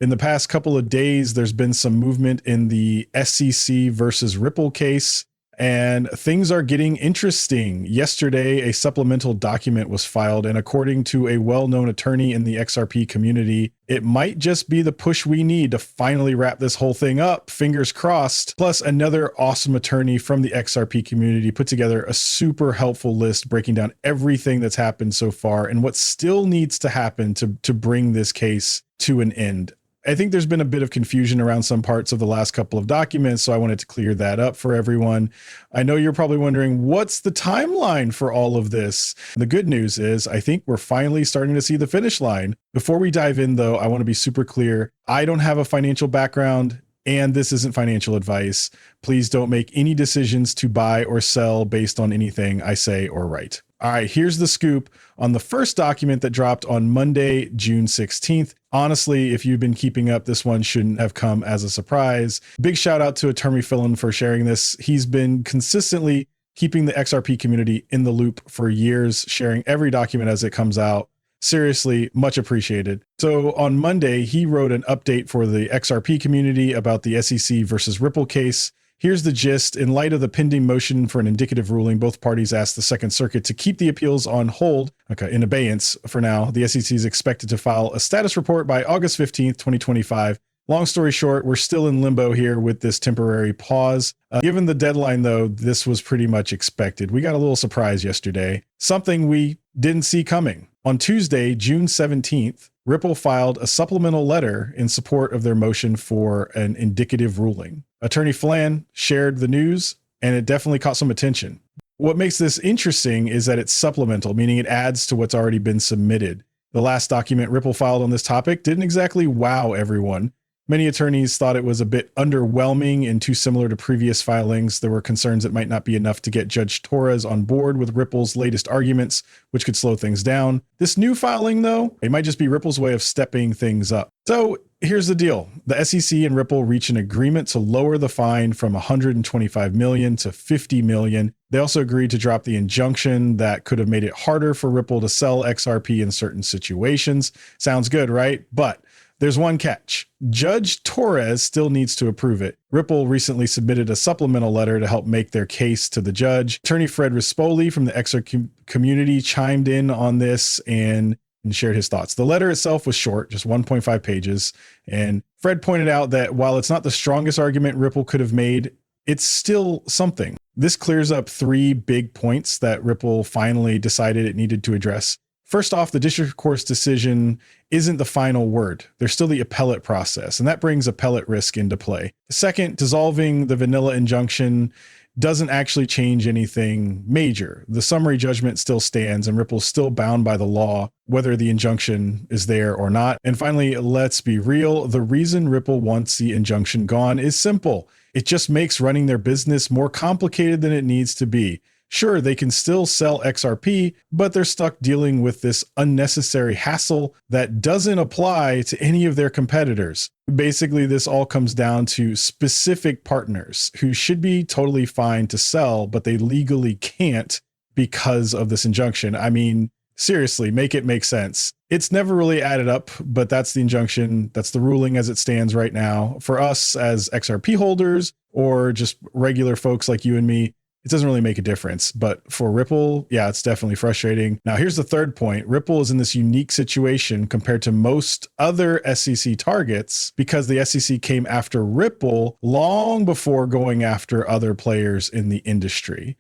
In the past couple of days, there's been some movement in the SEC versus Ripple case, and things are getting interesting. Yesterday, a supplemental document was filed, and according to a well-known attorney in the XRP community, it might just be the push we need to finally wrap this whole thing up. Fingers crossed. Plus, another awesome attorney from the XRP community put together a super helpful list breaking down everything that's happened so far and what still needs to happen to bring this case to an end. I think there's been a bit of confusion around some parts of the last couple of documents, so I wanted to clear that up for everyone. I know you're probably wondering, what's the timeline for all of this? The good news is I think we're finally starting to see the finish line. Before we dive in, though, I want to be super clear. I don't have a financial background, and this isn't financial advice. Please don't make any decisions to buy or sell based on anything I say or write. All right, here's the scoop on the first document that dropped on Monday, June 16th. Honestly, if you've been keeping up, this one shouldn't have come as a surprise. Big shout out to Attorney Philin for sharing this. He's been consistently keeping the XRP community in the loop for years, sharing every document as it comes out. Seriously, much appreciated. So on Monday, he wrote an update for the XRP community about the SEC versus Ripple case. Here's the gist. In light of the pending motion for an indicative ruling, both parties asked the Second Circuit to keep the appeals on hold, in abeyance for now. The SEC is expected to file a status report by August 15th, 2025. Long story short, we're still in limbo here with this temporary pause. Given the deadline, though, this was pretty much expected. We got a little surprise yesterday, something we didn't see coming. On Tuesday, June 17th, Ripple filed a supplemental letter in support of their motion for an indicative ruling. Attorney Philin shared the news, and it definitely caught some attention. What makes this interesting is that it's supplemental, meaning it adds to what's already been submitted. The last document Ripple filed on this topic didn't exactly wow everyone. Many attorneys thought it was a bit underwhelming and too similar to previous filings. There were concerns it might not be enough to get Judge Torres on board with Ripple's latest arguments, which could slow things down. This new filing, though, it might just be Ripple's way of stepping things up. So here's the deal. The SEC and Ripple reach an agreement to lower the fine from $125 million to $50 million. They also agreed to drop the injunction that could have made it harder for Ripple to sell XRP in certain situations. Sounds good, right? But there's one catch. Judge Torres still needs to approve it. Ripple recently submitted a supplemental letter to help make their case to the judge. Attorney Fred Rispoli from the XRP community chimed in on this and shared his thoughts. The letter itself was short, just 1.5 pages. And Fred pointed out that while it's not the strongest argument Ripple could have made, it's still something. This clears up three big points that Ripple finally decided it needed to address. First off, the district court's decision isn't the final word. There's still the appellate process, and that brings appellate risk into play. Second, dissolving the vanilla injunction doesn't actually change anything major. The summary judgment still stands, and Ripple's still bound by the law, whether the injunction is there or not. And finally, let's be real. The reason Ripple wants the injunction gone is simple. It just makes running their business more complicated than it needs to be. Sure, they can still sell XRP, but they're stuck dealing with this unnecessary hassle that doesn't apply to any of their competitors. Basically, this all comes down to specific partners who should be totally fine to sell, but they legally can't because of this injunction. I mean, seriously, make it make sense. It's never really added up, but that's the injunction. That's the ruling as it stands right now. For us as XRP holders or just regular folks like you and me, it doesn't really make a difference. But for Ripple, yeah, it's definitely frustrating. Now, here's the third point. Ripple is in this unique situation compared to most other SEC targets because the SEC came after Ripple long before going after other players in the industry.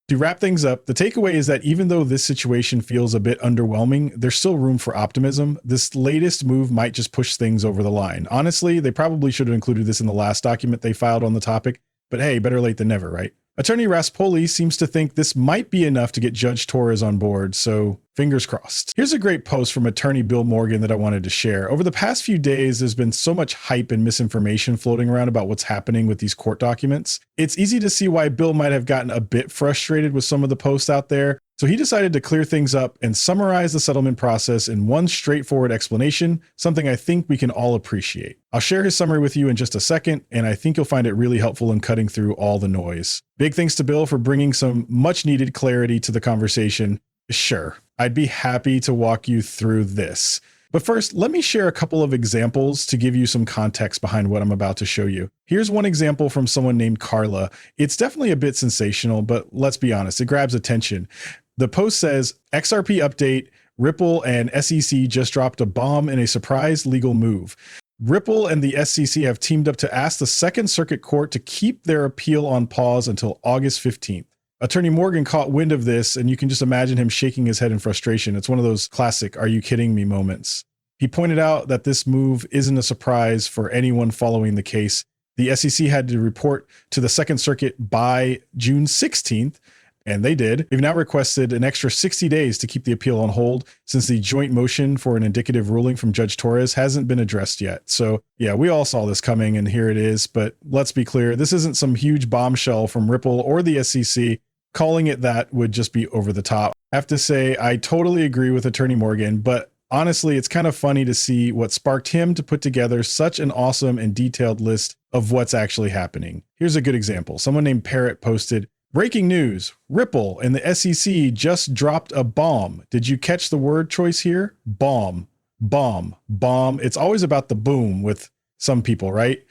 To wrap things up, the takeaway is that even though this situation feels a bit underwhelming, there's still room for optimism. This latest move might just push things over the line. Honestly, they probably should have included this in the last document they filed on the topic, but hey, better late than never, right? Attorney Rispoli seems to think this might be enough to get Judge Torres on board, so fingers crossed. Here's a great post from attorney Bill Morgan that I wanted to share. Over the past few days, there's been so much hype and misinformation floating around about what's happening with these court documents. It's easy to see why Bill might have gotten a bit frustrated with some of the posts out there. So he decided to clear things up and summarize the settlement process in one straightforward explanation, something I think we can all appreciate. I'll share his summary with you in just a second, and I think you'll find it really helpful in cutting through all the noise. Big thanks to Bill for bringing some much needed clarity to the conversation. Sure, I'd be happy to walk you through this. But first, let me share a couple of examples to give you some context behind what I'm about to show you. Here's one example from someone named Carla. It's definitely a bit sensational, but let's be honest, it grabs attention. The post says, XRP update, Ripple and SEC just dropped a bomb in a surprise legal move. Ripple and the SEC have teamed up to ask the Second Circuit Court to keep their appeal on pause until August 15th. Attorney Morgan caught wind of this, and you can just imagine him shaking his head in frustration. It's one of those classic, "are you kidding me" moments. He pointed out that this move isn't a surprise for anyone following the case. The SEC had to report to the Second Circuit by June 16th, and they did. They've now requested an extra 60 days to keep the appeal on hold since the joint motion for an indicative ruling from Judge Torres hasn't been addressed yet. So yeah, we all saw this coming, and here it is. But let's be clear, this isn't some huge bombshell from Ripple or the SEC. Calling it that would just be over the top. I have to say, I totally agree with Attorney Morgan, but honestly, it's kind of funny to see what sparked him to put together such an awesome and detailed list of what's actually happening. Here's a good example. Someone named Parrot posted, "Breaking news, Ripple and the SEC just dropped a bomb. Did you catch the word choice here? Bomb, bomb, bomb." It's always about the boom with some people, right?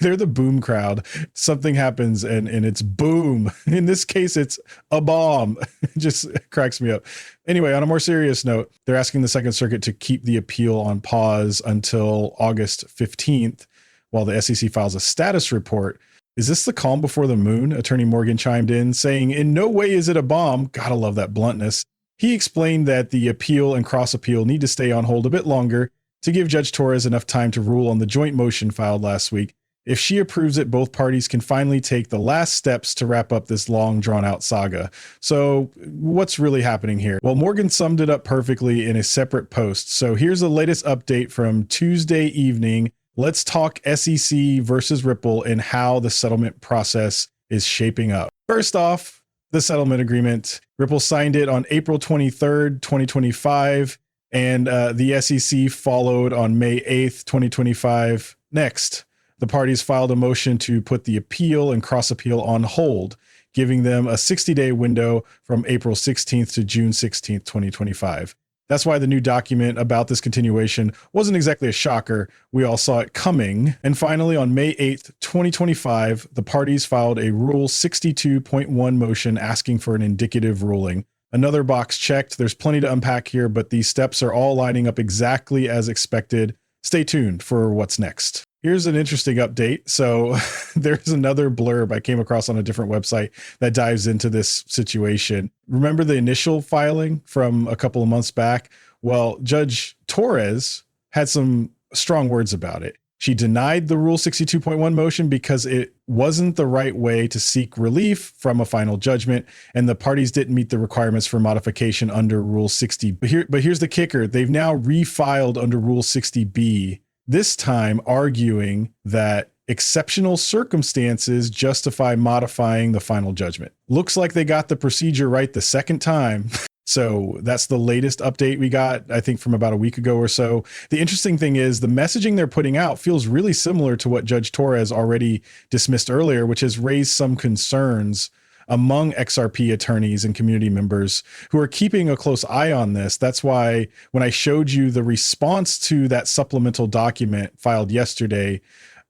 They're the boom crowd. Something happens and it's boom. In this case, it's a bomb. It just cracks me up. Anyway, on a more serious note, they're asking the Second Circuit to keep the appeal on pause until August 15th while the SEC files a status report. Is this the calm before the moon? Attorney Morgan chimed in, saying, "In no way is it a bomb." Gotta love that bluntness. He explained that the appeal and cross appeal need to stay on hold a bit longer to give Judge Torres enough time to rule on the joint motion filed last week. If she approves it, both parties can finally take the last steps to wrap up this long drawn-out saga. So what's really happening here? Well, Morgan summed it up perfectly in a separate post. So here's the latest update from Tuesday evening. Let's talk SEC versus Ripple and how the settlement process is shaping up. First off, the settlement agreement. Ripple signed it on April 23rd, 2025. And the SEC followed on May 8th, 2025. Next, the parties filed a motion to put the appeal and cross appeal on hold, giving them a 60-day window from April 16th to June 16th, 2025. That's why the new document about this continuation wasn't exactly a shocker. We all saw it coming. And finally, on May 8th, 2025, the parties filed a Rule 62.1 motion asking for an indicative ruling. Another box checked. There's plenty to unpack here, but these steps are all lining up exactly as expected. Stay tuned for what's next. Here's an interesting update. So there's another blurb I came across on a different website that dives into this situation. Remember the initial filing from a couple of months back? Well, Judge Torres had some strong words about it. She denied the Rule 62.1 motion because it wasn't the right way to seek relief from a final judgment, and the parties didn't meet the requirements for modification under Rule 60. But here's the kicker. They've now refiled under Rule 60B, this time arguing that exceptional circumstances justify modifying the final judgment. Looks like they got the procedure right the second time. So that's the latest update we got, I think, from about a week ago or so. The interesting thing is the messaging they're putting out feels really similar to what Judge Torres already dismissed earlier, which has raised some concerns among XRP attorneys and community members who are keeping a close eye on this. That's why when I showed you the response to that supplemental document filed yesterday,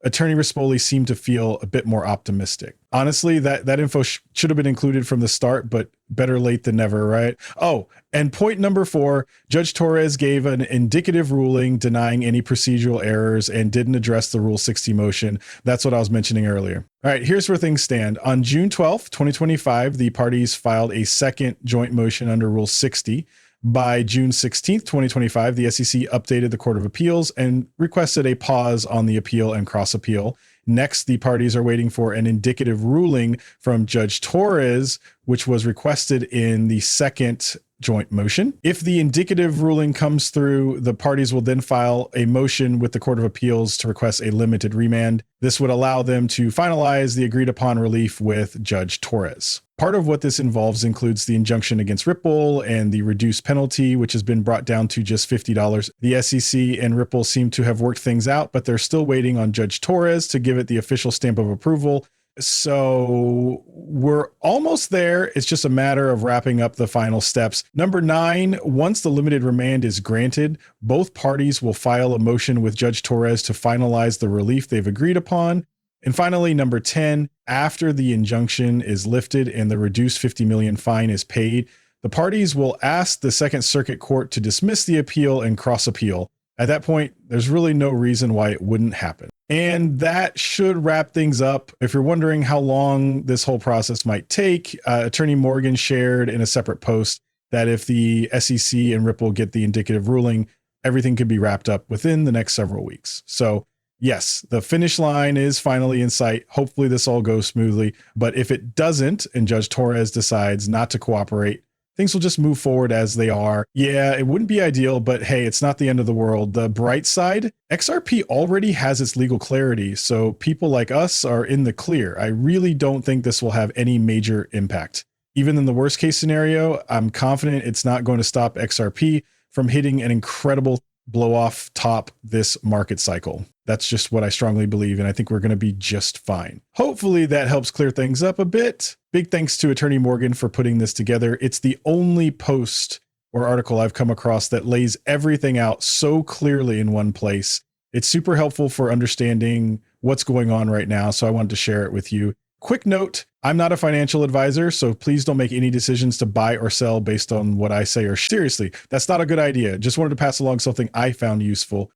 Attorney Rispoli seemed to feel a bit more optimistic. Honestly, that info should have been included from the start, but better late than never, right? Oh, and point number 4, Judge Torres gave an indicative ruling denying any procedural errors and didn't address the Rule 60 motion. That's what I was mentioning earlier. All right, here's where things stand. On June 12th, 2025, the parties filed a second joint motion under Rule 60. By June 16th, 2025, the SEC updated the Court of Appeals and requested a pause on the appeal and cross appeal. Next, the parties are waiting for an indicative ruling from Judge Torres, which was requested in the second joint motion. If the indicative ruling comes through, the parties will then file a motion with the Court of Appeals to request a limited remand. This would allow them to finalize the agreed upon relief with Judge Torres. Part of what this involves includes the injunction against Ripple and the reduced penalty, which has been brought down to just $50. The SEC and Ripple seem to have worked things out, but they're still waiting on Judge Torres to give it the official stamp of approval. So we're almost there. It's just a matter of wrapping up the final steps. Number 9, once the limited remand is granted, both parties will file a motion with Judge Torres to finalize the relief they've agreed upon. And finally, number 10, after the injunction is lifted and the reduced 50 million fine is paid, the parties will ask the Second Circuit Court to dismiss the appeal and cross appeal. At that point, there's really no reason why it wouldn't happen. And that should wrap things up. If you're wondering how long this whole process might take, Attorney Morgan shared in a separate post that if the SEC and Ripple get the indicative ruling, everything could be wrapped up within the next several weeks. So yes, the finish line is finally in sight. Hopefully this all goes smoothly. But if it doesn't, and Judge Torres decides not to cooperate, things will just move forward as they are. Yeah, it wouldn't be ideal, but hey, it's not the end of the world. The bright side, XRP already has its legal clarity, so people like us are in the clear. I really don't think this will have any major impact. Even in the worst case scenario, I'm confident it's not going to stop XRP from hitting an incredible blow off top this market cycle. That's just what I strongly believe, and I think we're going to be just fine. Hopefully that helps clear things up a bit. Big thanks to Attorney Morgan for putting this together. It's the only post or article I've come across that lays everything out so clearly in one place. It's super helpful for understanding what's going on right now, so I wanted to share it with you. Quick note, I'm not a financial advisor, so please don't make any decisions to buy or sell based on what I say, or seriously, that's not a good idea. Just wanted to pass along something I found useful.